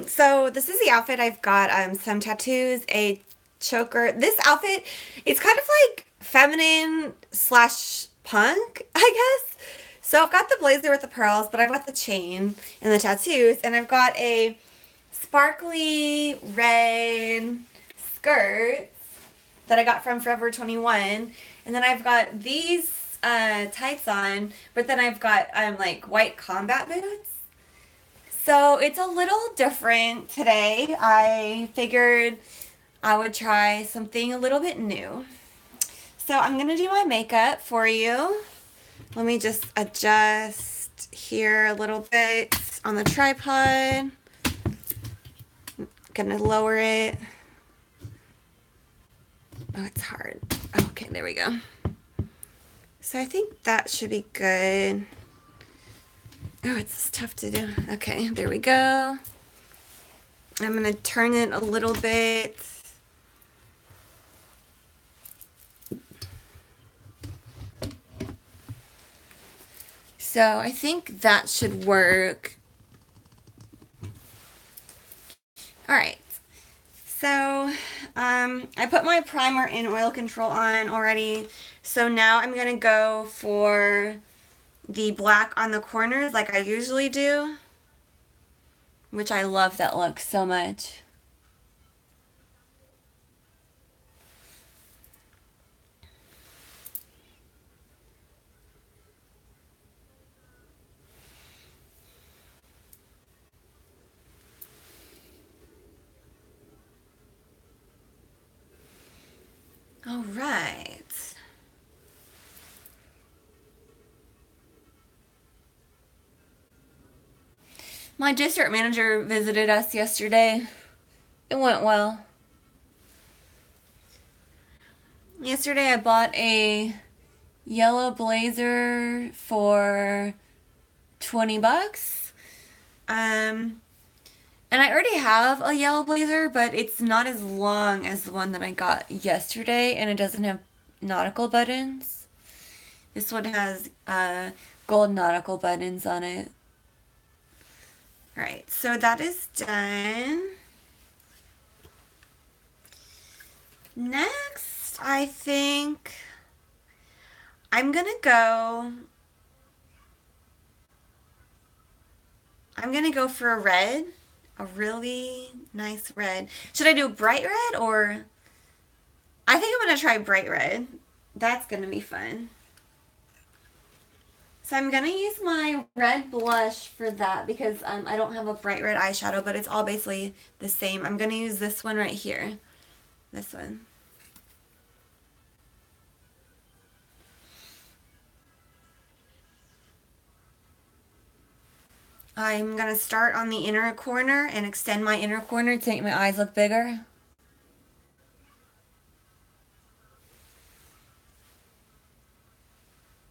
So this is the outfit. I've got some tattoos, a choker. This outfit, it's kind of like feminine slash punk, I guess. So I've got the blazer with the pearls, but I've got the chain and the tattoos, and I've got a sparkly red skirt that I got from Forever 21. And then I've got these tights on, but then I've got like white combat boots. So it's a little different today. I figured I would try something a little bit new. So I'm going to do my makeup for you. Let me just adjust here a little bit on the tripod. Gonna lower it. Oh, it's hard. Okay, there we go. So I think that should be good. Oh, it's tough to do. Okay, there we go. I'm gonna turn it a little bit. So I think that should work. All right. So I put my primer and oil control on already. So now I'm gonna go for the black on the corners like I usually do, which I love that look so much. All right. My district manager visited us yesterday. It went well. Yesterday I bought a yellow blazer for 20 bucks. And I already have a yellow blazer, but it's not as long as the one that I got yesterday, and it doesn't have nautical buttons. This one has gold nautical buttons on it. Alright, so that is done. Next, I think I'm gonna go for a red. A really nice red. Should I do bright red or... I think I'm going to try bright red. That's going to be fun. So I'm going to use my red blush for that because I don't have a bright red eyeshadow, but it's all basically the same. I'm going to use this one right here. This one. I'm going to start on the inner corner and extend my inner corner to make my eyes look bigger.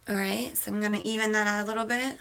Alright, so I'm going to even that out a little bit.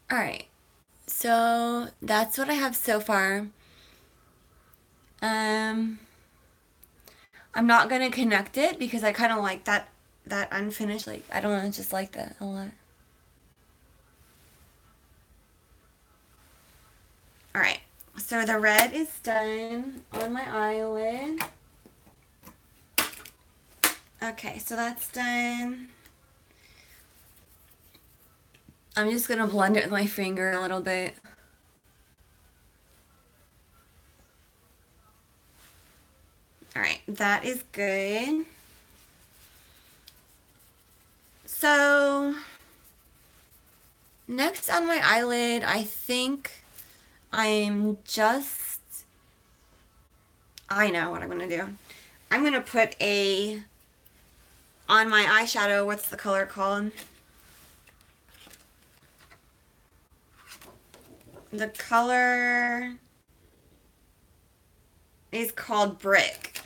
Alright, so that's what I have so far. I'm not gonna connect it because I kind of like that unfinished, like, I don't know, just like that a lot. Alright, so the red is done on my eyelid. Okay, so that's done. I'm just gonna blend it with my finger a little bit. Alright, that is good. So, next on my eyelid, I think I know what I'm gonna do. I'm gonna put on my eyeshadow, what's the color called? The color is called Brick,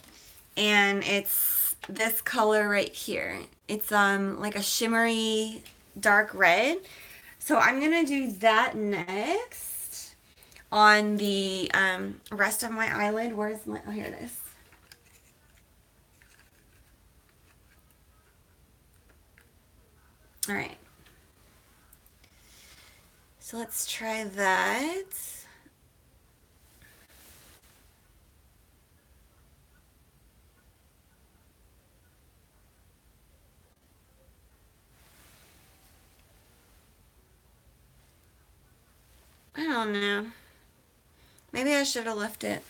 and it's this color right here. It's like a shimmery dark red. So I'm gonna do that next on the rest of my eyelid. Where's my, oh, here it is. All right. So let's try that. I don't know. Maybe I should have left it.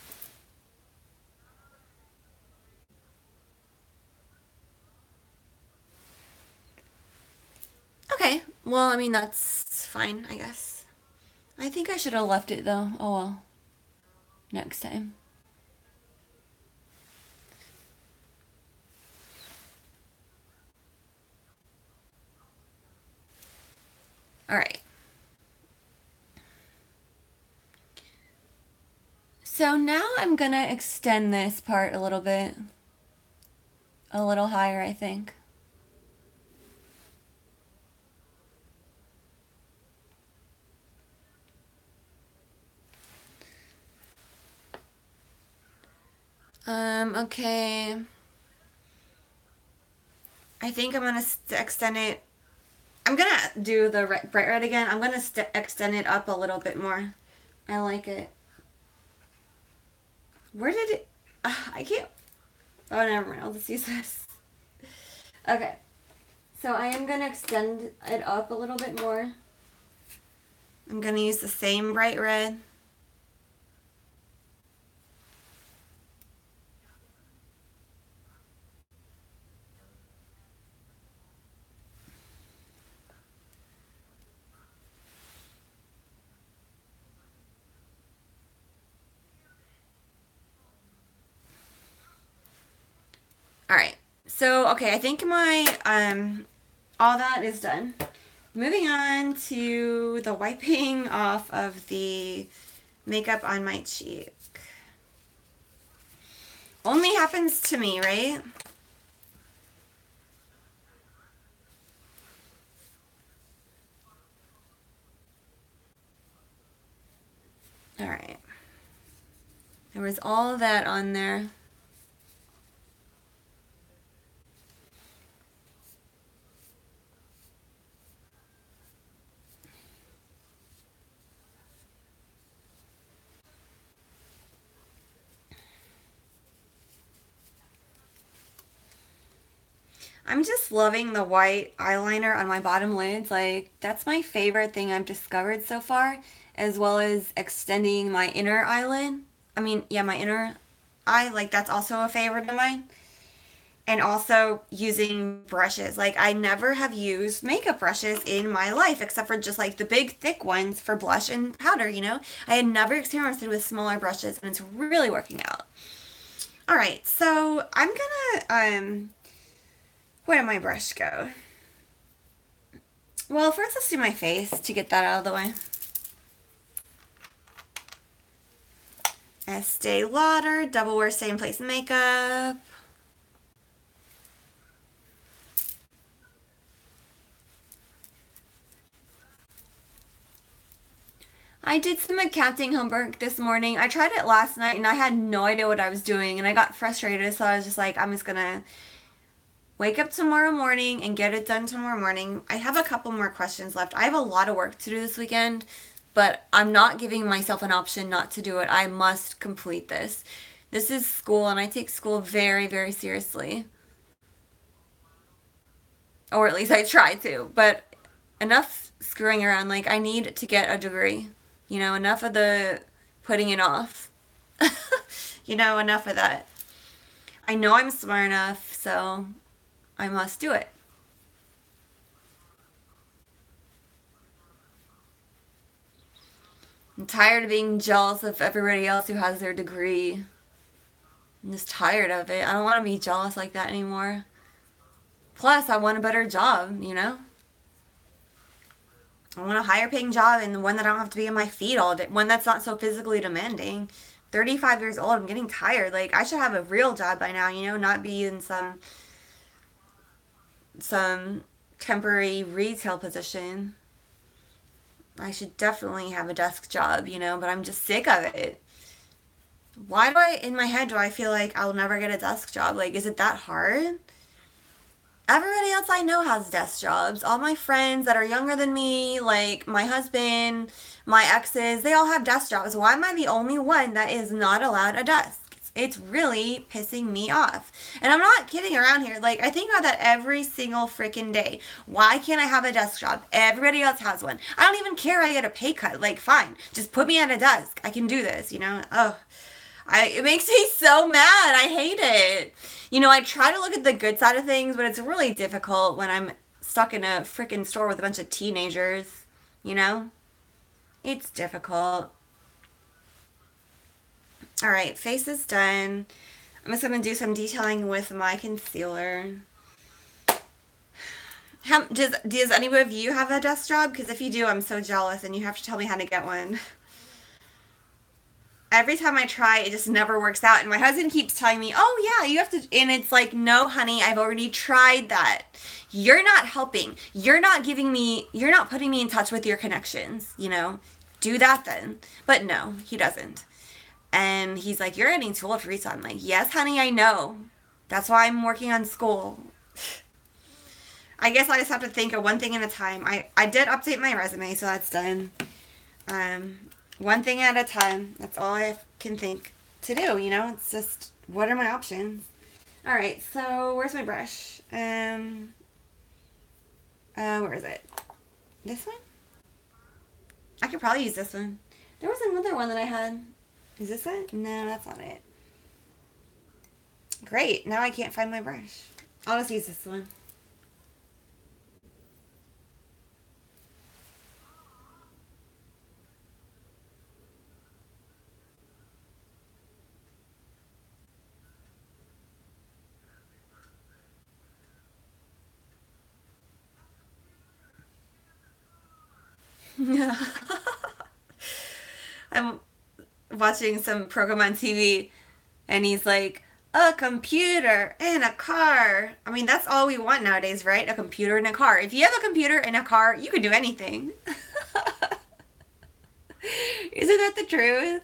Okay. Well, I mean, that's fine, I guess. I think I should have left it though. Oh well. Next time. All right. So now I'm gonna extend this part a little bit. A little higher, I think. Okay. I think I'm gonna extend it. I'm gonna do the bright red again. I'm gonna extend it up a little bit more. I like it. Where did it? I can't. Oh, never mind. I'll just use this. Okay. So I am gonna extend it up a little bit more. I'm gonna use the same bright red. All right. So, okay, I think my all that is done. Moving on to the wiping off of the makeup on my cheek. Only happens to me, right? All right. There was all that on there. I'm just loving the white eyeliner on my bottom lids. Like, that's my favorite thing I've discovered so far, as well as extending my inner eyelid. I mean, yeah, my inner eye, like, that's also a favorite of mine. And also using brushes. Like, I never have used makeup brushes in my life, except for just like the big thick ones for blush and powder, you know? I had never experimented with smaller brushes, and it's really working out. All right, so I'm gonna, where did my brush go? Well, first let's do my face to get that out of the way. Estee Lauder Double Wear Stay in Place Makeup. I did some accounting homework this morning. I tried it last night and I had no idea what I was doing and I got frustrated, so I was just like, I'm just gonna wake up tomorrow morning and get it done tomorrow morning. I have a couple more questions left. I have a lot of work to do this weekend, but I'm not giving myself an option not to do it. I must complete this. This is school and I take school very, very seriously. Or at least I try to, but enough screwing around. Like, I need to get a degree. You know, enough of the putting it off. You know, enough of that. I know I'm smart enough, so I must do it. I'm tired of being jealous of everybody else who has their degree. I'm just tired of it. I don't want to be jealous like that anymore. Plus, I want a better job, you know? I want a higher paying job and one that I don't have to be on my feet all day, one that's not so physically demanding. 35 years old, I'm getting tired. Like I should have a real job by now, not be in some temporary retail position. I should definitely have a desk job, but I'm just sick of it. Why in my head, do I feel like I'll never get a desk job? Like, is it that hard? Everybody else I know has desk jobs. All my friends that are younger than me, like my husband, my exes, they all have desk jobs. Why am I the only one that is not allowed a desk? It's really pissing me off. And I'm not kidding around here. Like, I think about that every single freaking day. Why can't I have a desk job? Everybody else has one. I don't even care I get a pay cut. Like, fine. Just put me at a desk. I can do this. Oh, it makes me so mad. I hate it. I try to look at the good side of things, but it's really difficult when I'm stuck in a freaking store with a bunch of teenagers. You know? It's difficult. All right, face is done. I'm just going to do some detailing with my concealer. Does any of you have a desk job? Because if you do, I'm so jealous and you have to tell me how to get one. Every time I try, it just never works out. And my husband keeps telling me, oh, yeah, you have to. And it's like, no, honey, I've already tried that. You're not helping. You're not putting me in touch with your connections. Do that then. But no, he doesn't. And he's like, you're getting too old for retail. I'm like, yes, honey, I know. That's why I'm working on school. I guess I just have to think of one thing at a time. I did update my resume, so that's done. One thing at a time. That's all I can think to do, It's just, what are my options? All right, so where's my brush? Where is it? This one? I could probably use this one. There was another one that I had. Is this it? No, that's not it. Great, now I can't find my brush. I'll just use this one. I'm watching some program on TV and he's like, a computer and a car. I mean, that's all we want nowadays, right? A computer and a car. If you have a computer and a car, you can do anything. Isn't that the truth?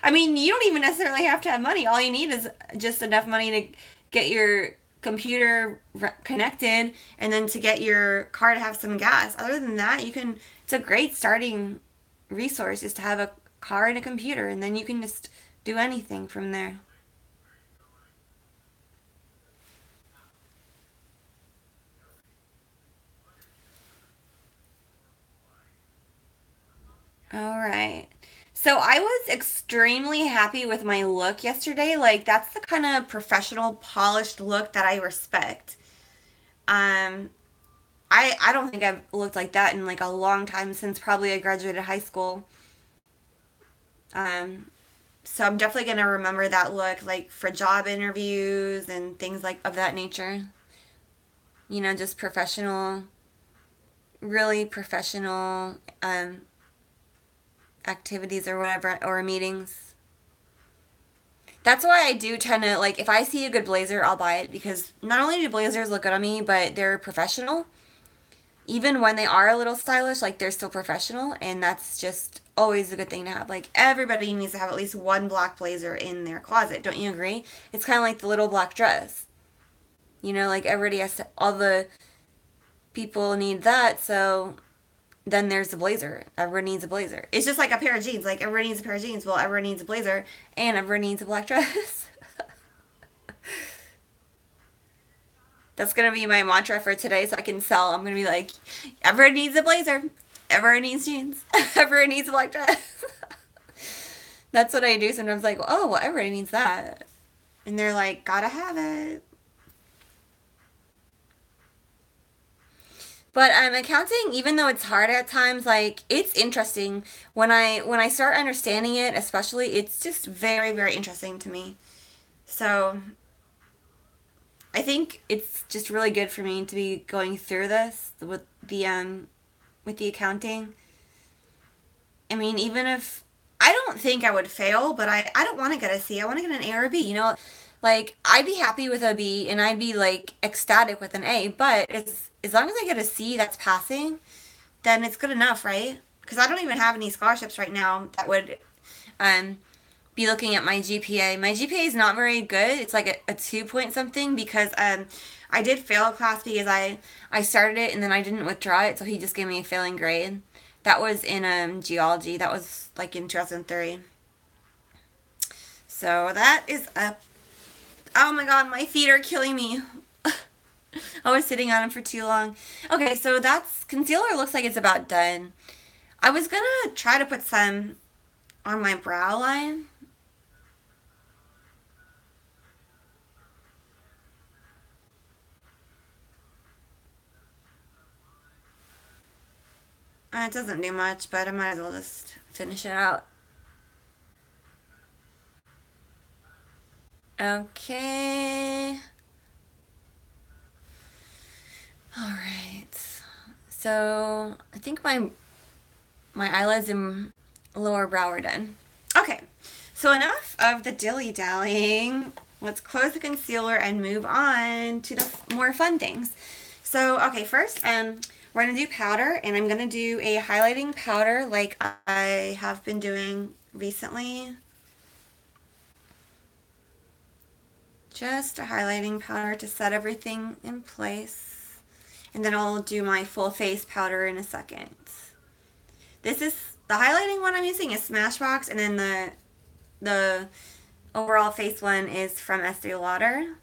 I mean, you don't even necessarily have to have money. All you need is just enough money to get your computer connected and then to get your car to have some gas. Other than that, it's a great starting resource is to have a car and a computer, and then you can just do anything from there. All right. So I was extremely happy with my look yesterday. Like that's the kind of professional, polished look that I respect. Um, I don't think I've looked like that in like a long time since probably I graduated high school. Um, so I'm definitely gonna remember that look like for job interviews and things like of that nature. Just professional, really professional activities or whatever or meetings. That's why I do tend to like if I see a good blazer, I'll buy it because not only do blazers look good on me, but they're professional. Even when they are a little stylish, like they're still professional, and that's just always a good thing to have. Like everybody needs to have at least one black blazer in their closet. Don't you agree? It's kind of like the little black dress. Like everybody all the people need that, so then there's the blazer. Everyone needs a blazer. It's just like a pair of jeans. Like everyone needs a pair of jeans. Well, everyone needs a blazer, and everyone needs a black dress. That's gonna be my mantra for today, so I can sell. I'm gonna be like, everyone needs a blazer. Everyone needs jeans. Everyone needs a black dress. That's what I do sometimes. Like, oh, well, everybody needs that, and they're like, gotta have it. But accounting, even though it's hard at times, like it's interesting when I start understanding it, especially, it's just very very interesting to me. So I think it's just really good for me to be going through this with the accounting. I mean, even if I don't think I would fail, but I don't want to get a C. I want to get an A or a B. You know, like I'd be happy with a B and I'd be like ecstatic with an A. But as long as I get a C that's passing, then it's good enough, right? Because I don't even have any scholarships right now that would um be looking at my GPA. My GPA is not very good. It's like a 2 point something because I did fail a class because I started it and then I didn't withdraw it, so he just gave me a failing grade. That was in geology. That was like in 2003. So that is up. Oh my god, my feet are killing me. I was sitting on them for too long. Okay, so that's concealer looks like it's about done. I was gonna try to put some on my brow line. It doesn't do much, but I might as well just finish it out. Okay. All right. So I think my eyelids and lower brow are done. Okay. So enough of the dilly dallying. Let's close the concealer and move on to the more fun things. So okay, first we're gonna do powder, and I'm gonna do a highlighting powder like I have been doing recently. Just a highlighting powder to set everything in place. And then I'll do my full face powder in a second. This is the highlighting one I'm using is Smashbox, and then the overall face one is from Estee Lauder.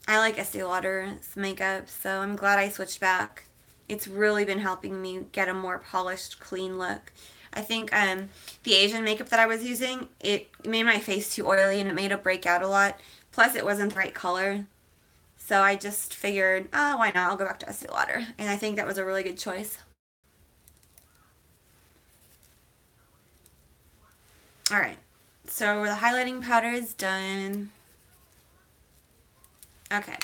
I like Estee Lauder's makeup, so I'm glad I switched back. It's really been helping me get a more polished, clean look. I think the Asian makeup that I was using, it made my face too oily and it made it break out a lot. Plus, it wasn't the right color. So I just figured, oh, why not? I'll go back to Estee Lauder. And I think that was a really good choice. Alright, so the highlighting powder is done. Okay,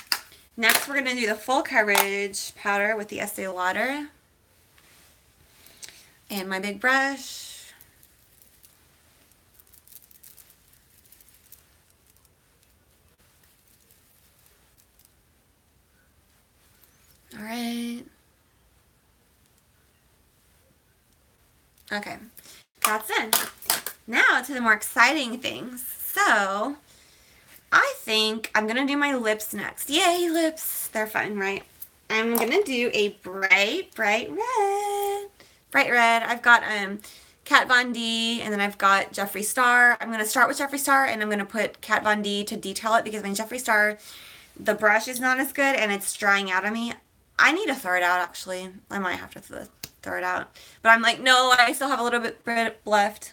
next we're going to do the full coverage powder with the Estee Lauder. And my big brush. Alright. Okay, that's it. Now to the more exciting things. So, I think I'm going to do my lips next. Yay, lips! They're fun, right? I'm going to do a bright red. Bright red. I've got Kat Von D, and then I've got Jeffree Star. I'm going to start with Jeffree Star, and I'm going to put Kat Von D to detail it because my Jeffree Star, the brush is not as good, and it's drying out on me. I need to throw it out, actually. I might have to throw it out. But I'm like, no, I still have a little bit left.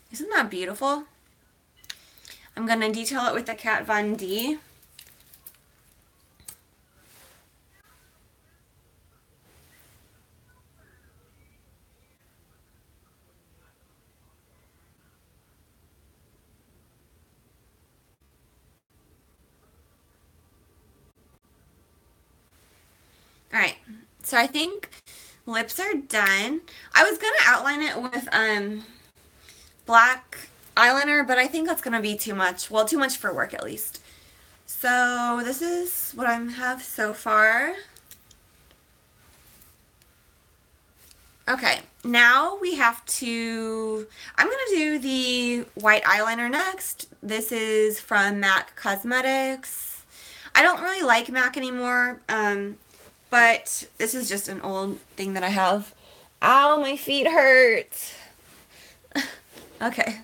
Isn't that beautiful? I'm going to detail it with the Kat Von D. Alright, so I think lips are done. I was going to outline it with black eyeliner, but I think that's going to be too much. Well, too much for work at least. So this is what I have so far. Okay, now we have to, I'm going to do the white eyeliner next. This is from MAC Cosmetics. I don't really like MAC anymore, but this is just an old thing that I have. Ow, my feet hurt. Okay.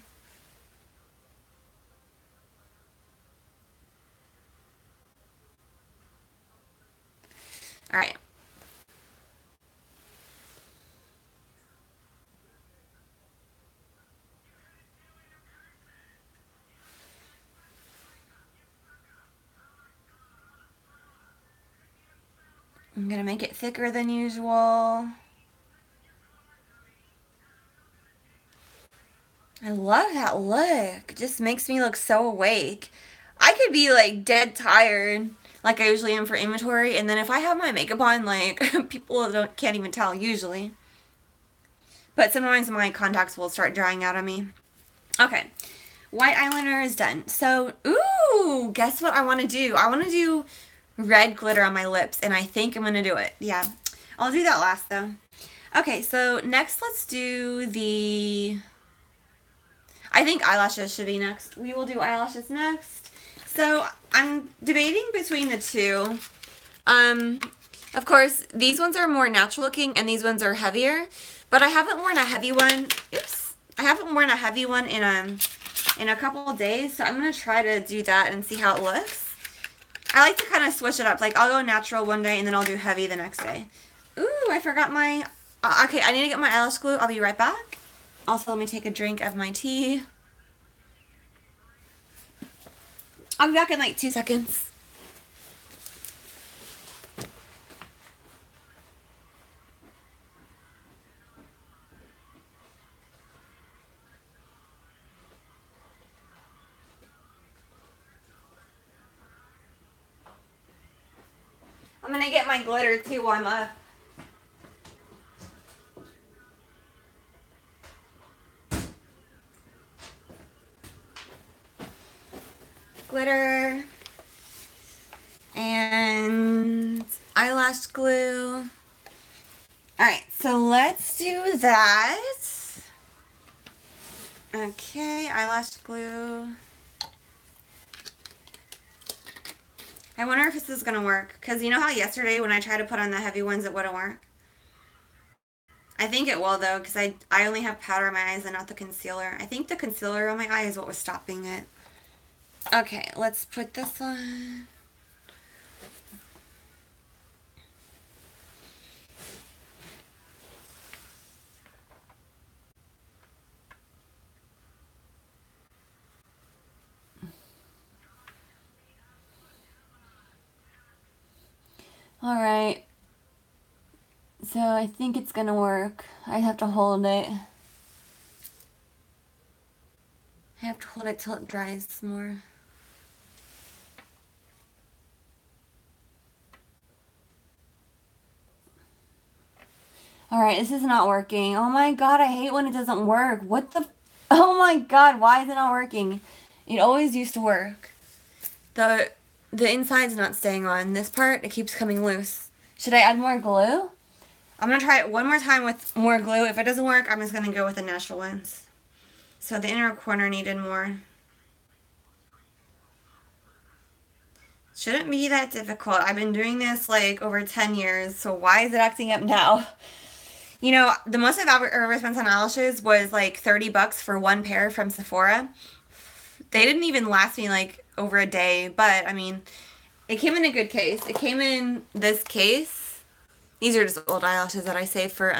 Alright. I'm gonna make it thicker than usual. I love that look. It just makes me look so awake. I could be like dead tired, like I usually am for inventory, and then if I have my makeup on, like people can't even tell usually. But sometimes my contacts will start drying out on me. Okay, white eyeliner is done. So, ooh, guess what I want to do? I want to do red glitter on my lips, and I think I'm gonna do it. Yeah, I'll do that last though. Okay, so next let's do the I think eyelashes should be next. We will do eyelashes next. So I'm debating between the two. Um, of course, these ones are more natural looking and these ones are heavier. But I haven't worn a heavy one. Oops. I haven't worn a heavy one in a couple of days. So I'm going to try to do that and see how it looks. I like to kind of switch it up. Like I'll go natural one day and then I'll do heavy the next day. Ooh, I forgot my... okay, I need to get my eyelash glue. I'll be right back. Also, let me take a drink of my tea. I'll be back in like 2 seconds. I'm gonna get my glitter too while I'm up. Glitter and eyelash glue. Alright, so let's do that. Okay, eyelash glue. I wonder if this is gonna work, because you know how yesterday when I tried to put on the heavy ones it wouldn't work? I think it will though, because I only have powder on my eyes and not the concealer. I think the concealer on my eye is what was stopping it. Okay, let's put this on. Alright. So I think it's gonna work. I have to hold it. I have to hold it till it dries more. Alright, this is not working. Oh my god, I hate when it doesn't work. What the... Oh my god, why is it not working? It always used to work. The inside's not staying on. This part, it keeps coming loose. Should I add more glue? I'm going to try it one more time with more glue. If it doesn't work, I'm just going to go with the natural ones. So the inner corner needed more. Shouldn't be that difficult. I've been doing this like over 10 years, so why is it acting up now? You know, the most I've ever spent on eyelashes was like 30 bucks for one pair from Sephora. They didn't even last me like over a day, but I mean, it came in a good case. It came in this case. These are just old eyelashes that I saved for,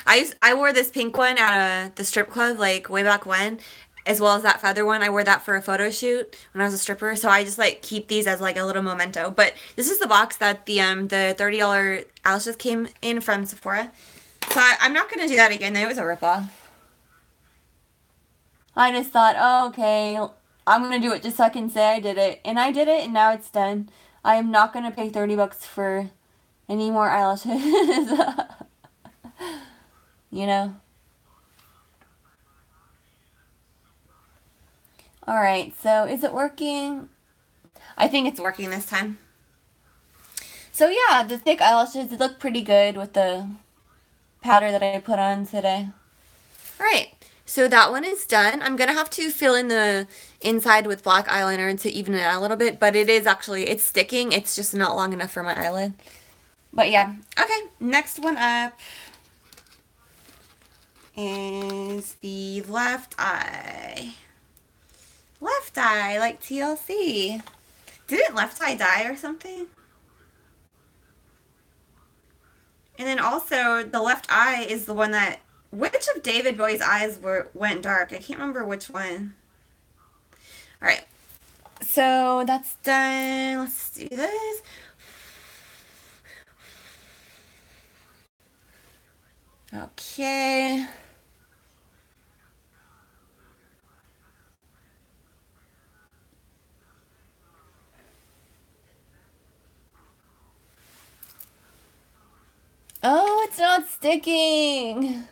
I wore this pink one at the strip club like way back when, as well as that feather one. I wore that for a photo shoot when I was a stripper, so I just like keep these as like a little memento. But this is the box that the $30 eyelashes came in from Sephora. So I'm not going to do that again. It was a ripoff. I just thought, oh, okay, I'm going to do it just so I can say I did it. And I did it, and now it's done. I am not going to pay 30 bucks for any more eyelashes. You know? Alright, so is it working? I think it's working this time. So yeah, the thick eyelashes, they look pretty good with the powder that I put on today. Alright, so that one is done. I'm going to have to fill in the inside with black eyeliner to even it out a little bit, but it is actually, it's sticking. It's just not long enough for my eyelid. But yeah, okay, next one up is the left eye. Left eye, like TLC. Didn't left eye die or something? And then also, the left eye is the one that... Which of David Bowie's eyes went dark? I can't remember which one. Alright. So, that's done. Let's do this. Okay. Oh, it's not sticking.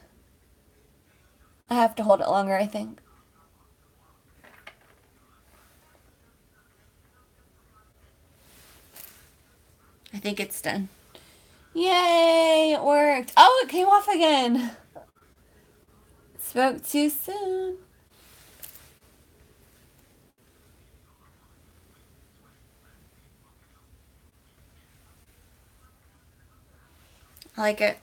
I have to hold it longer, I think. I think it's done. Yay, it worked. Oh, it came off again. Spoke too soon. I like it.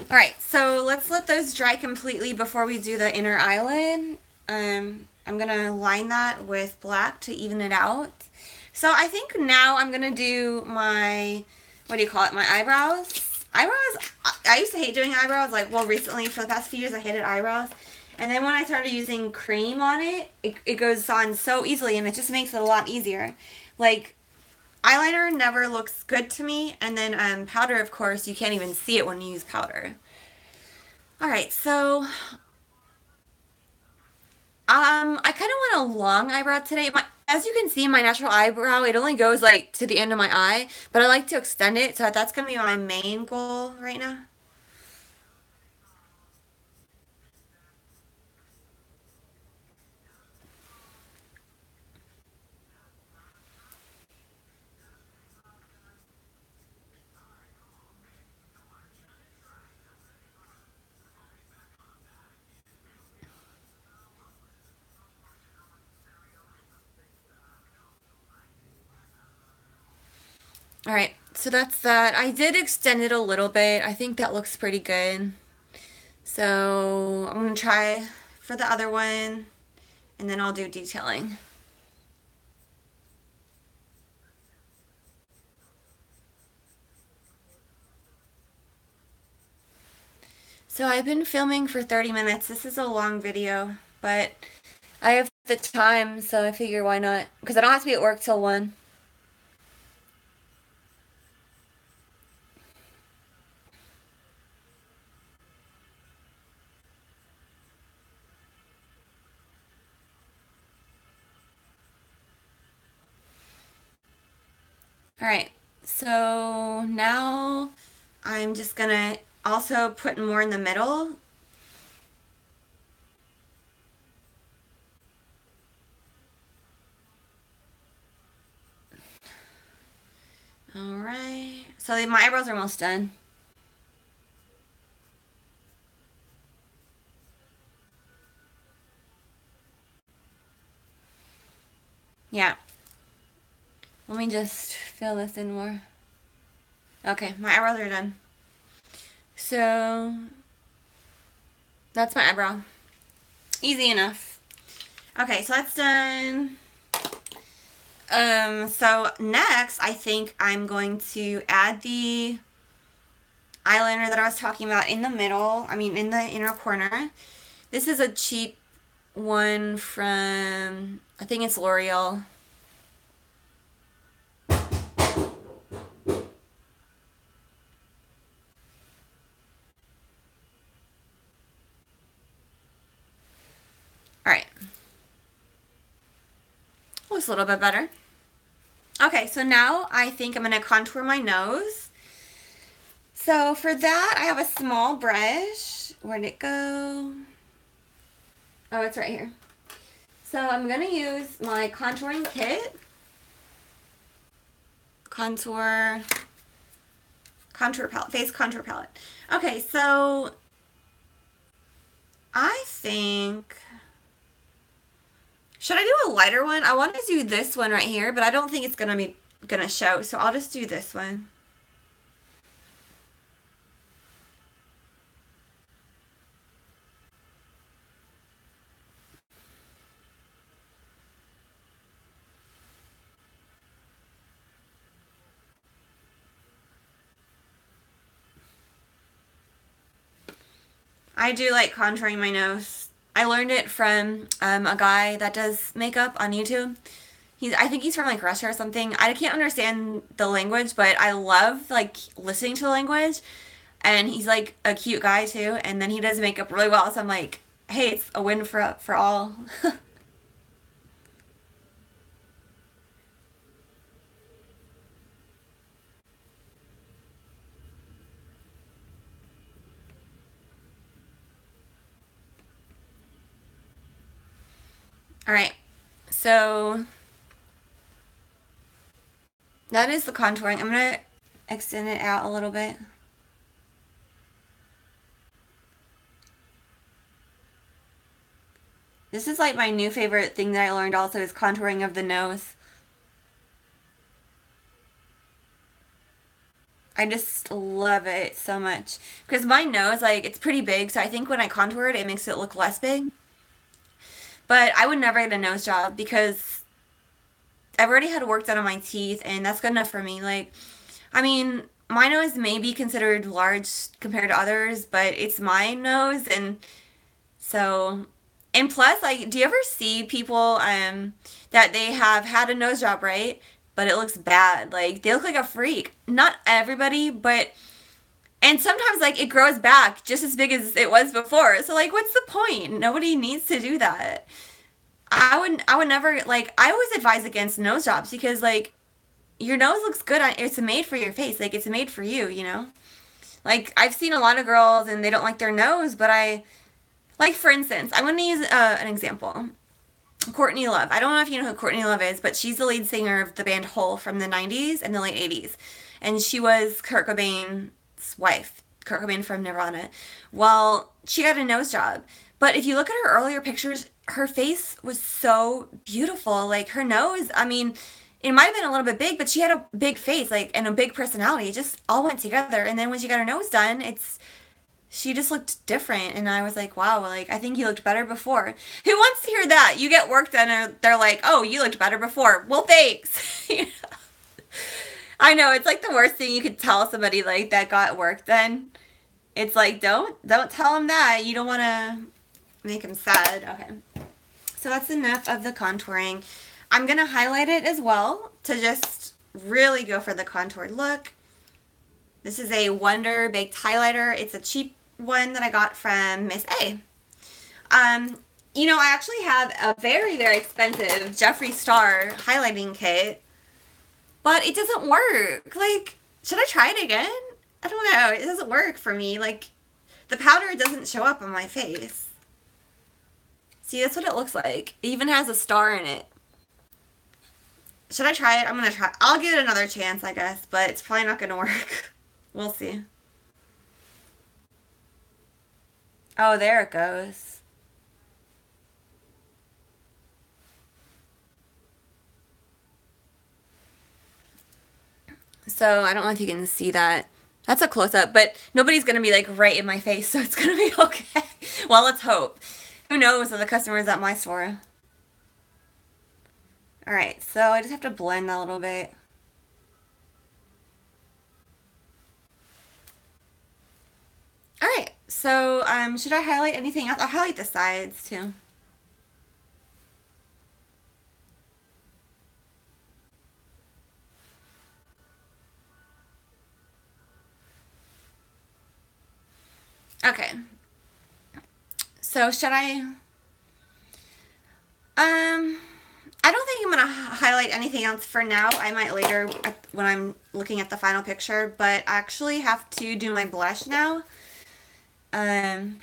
All right, so let's let those dry completely before we do the inner eyelid. I'm gonna line that with black to even it out. So I think now I'm gonna do my, what do you call it, my eyebrows. Eyebrows, I used to hate doing eyebrows, like, well, recently, for the past few years, I hated eyebrows. And then when I started using cream on it, it goes on so easily, and it just makes it a lot easier. Like, eyeliner never looks good to me, and then powder, of course, you can't even see it when you use powder. All right, so I kind of want a long eyebrow today. As you can see, my natural eyebrow, it only goes like to the end of my eye, but I like to extend it, so that's gonna be my main goal right now. All right, so that's that. I did extend it a little bit. I think that looks pretty good. So I'm gonna try for the other one, and then I'll do detailing. So I've been filming for 30 minutes. This is a long video, but I have the time, so I figure why not? Because I don't have to be at work till 1. All right, so now I'm just gonna also put more in the middle. All right, so my eyebrows are almost done. Yeah, let me just fill this in more. Okay, my eyebrows are done. So that's my eyebrow. Easy enough. Okay, so that's done. So next, I think I'm going to add the eyeliner that I was talking about in the middle. I mean, in the inner corner. This is a cheap one from, I think it's L'Oreal. All right. Looks a little bit better. Okay, so now I think I'm going to contour my nose. So for that, I have a small brush. Where'd it go? Oh, it's right here. So I'm going to use my contouring kit. Contour palette, face contour palette. Okay, so I think, should I do a lighter one? I want to do this one right here, but I don't think it's gonna show, so I'll just do this one. I do like contouring my nose. I learned it from a guy that does makeup on YouTube. I think he's from like Russia or something. I can't understand the language, but I love like listening to the language. And he's like a cute guy too. And then he does makeup really well. So I'm like, hey, it's a win for all. All right. So that is the contouring. I'm gonna extend it out a little bit. This is like my new favorite thing that I learned also is contouring of the nose. I just love it so much. Because my nose, like, it's pretty big, so I think when I contour it, it makes it look less big. But I would never get a nose job because I've already had work done on my teeth, and that's good enough for me. Like, I mean, my nose may be considered large compared to others, but it's my nose, and so, and plus, like, do you ever see people that they have had a nose job, right? But it looks bad. Like they look like a freak. Not everybody, but and sometimes like it grows back just as big as it was before. So like what's the point? Nobody needs to do that. I would never like I always advise against nose jobs because like your nose looks good on it's made for your face. Like it's made for you, you know? Like I've seen a lot of girls and they don't like their nose, but I like for instance, I'm going to use an example. Courtney Love. I don't know if you know who Courtney Love is, but she's the lead singer of the band Hole from the 90s and the late 80s. And she was Kurt Cobain's wife, Kurt Cobain from Nirvana. Well, she got a nose job. But if you look at her earlier pictures, her face was so beautiful. Like her nose, I mean, it might have been a little bit big, but she had a big face, like, and a big personality. It just all went together. And then when she got her nose done, she just looked different and I was like, wow, like I think you looked better before. Who wants to hear that? You get work done and they're like, oh, you looked better before. Well, thanks. I know it's like the worst thing you could tell somebody like that got work done. It's like don't tell them that. You don't want to make them sad. Okay. So that's enough of the contouring. I'm going to highlight it as well to just really go for the contoured look. This is a Wonder Baked Highlighter. It's a cheap one that I got from Miss A. You know, I actually have a very, very expensive Jeffree Star highlighting kit, but it doesn't work. Like, should I try it again? I don't know. It doesn't work for me. Like, the powder doesn't show up on my face. See, that's what it looks like. It even has a star in it. Should I try it? I'm going to try. I'll give it another chance, I guess, but it's probably not going to work. We'll see. Oh, there it goes. So I don't know if you can see that. That's a close-up, but nobody's going to be like right in my face, so it's going to be okay. Well, let's hope. Who knows with the customers at my store. All right, so I just have to blend that a little bit. All right, so should I highlight anything else? I'll highlight the sides too. Okay. So should I don't think I'm gonna highlight anything else for now. I might later when I'm looking at the final picture, but I actually have to do my blush now. Um,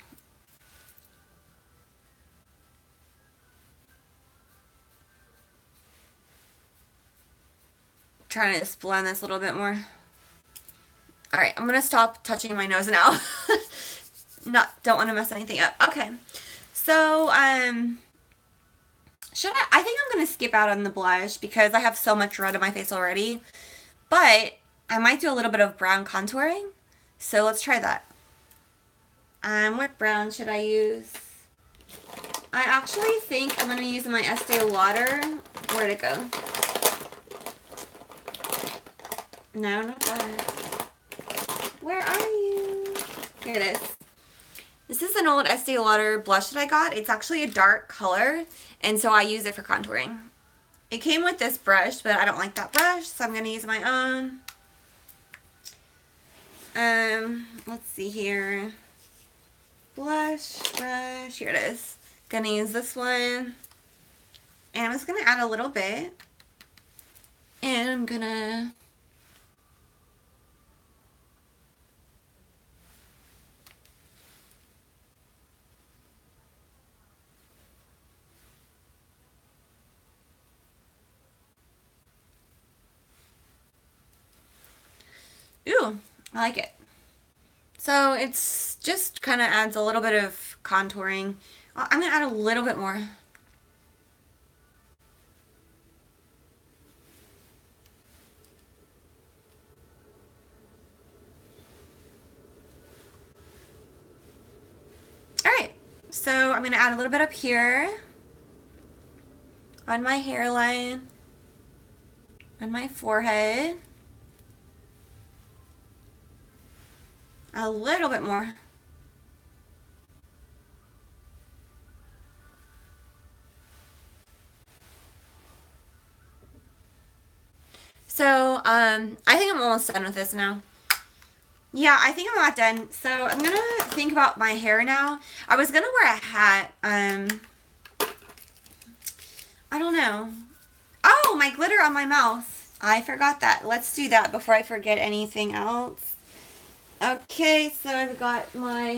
Trying to just blend this a little bit more. All right, I'm gonna stop touching my nose now. Don't want to mess anything up. Okay, so I think I'm gonna skip out on the blush because I have so much red on my face already. But I might do a little bit of brown contouring. So let's try that. What brown should I use? I actually think I'm gonna use my Estee Lauder. Where'd it go? No, not that. Where are you? Here it is. This is an old Estee Lauder blush that I got. It's actually a dark color, and so I use it for contouring. It came with this brush, but I don't like that brush, so I'm going to use my own. Let's see here. Blush brush. Here it is. Gonna use this one. And I'm just gonna add a little bit. And I'm gonna ooh, I like it. So it's just kind of adds a little bit of contouring. I'm gonna add a little bit more. Alright, so I'm gonna add a little bit up here on my hairline, on my forehead. A little bit more. So, I think I'm almost done with this now. Yeah, I think I'm not done. So, I'm gonna think about my hair now. I was gonna wear a hat. I don't know. Oh, my glitter on my mouth. I forgot that. Let's do that before I forget anything else. Okay, so I've got my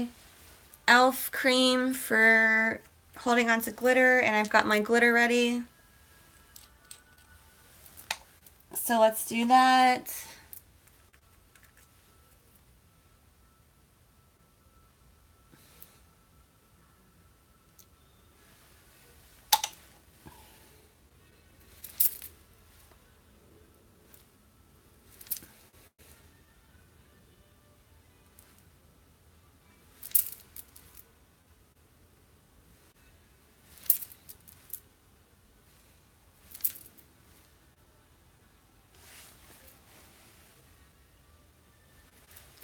e.l.f. cream for holding on to glitter, and I've got my glitter ready. So let's do that.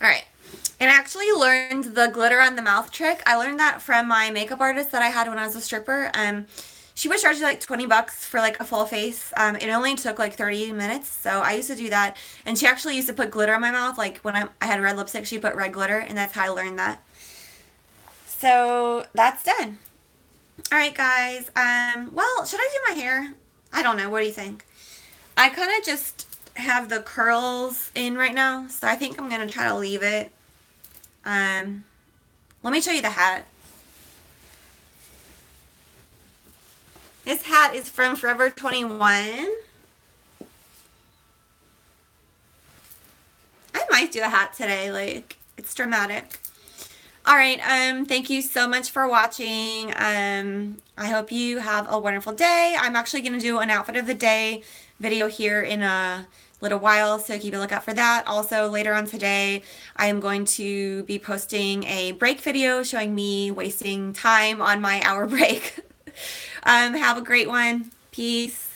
Alright, and I actually learned the glitter on the mouth trick. I learned that from my makeup artist that I had when I was a stripper. She was charging like 20 bucks for like a full face. It only took like 30 minutes, so I used to do that. And she actually used to put glitter on my mouth. Like when I had red lipstick, she put red glitter, and that's how I learned that. So that's done. Alright guys, well, should I do my hair? I don't know, what do you think? I kind of just have the curls in right now, so I think I'm going to try to leave it. Let me show you the hat. This hat is from Forever 21. I might do a hat today, like, it's dramatic. Alright, thank you so much for watching. I hope you have a wonderful day. I'm actually going to do an outfit of the day video here in a little while, so keep a lookout for that. Also, later on today, I am going to be posting a break video showing me wasting time on my hour break. Have a great one. Peace.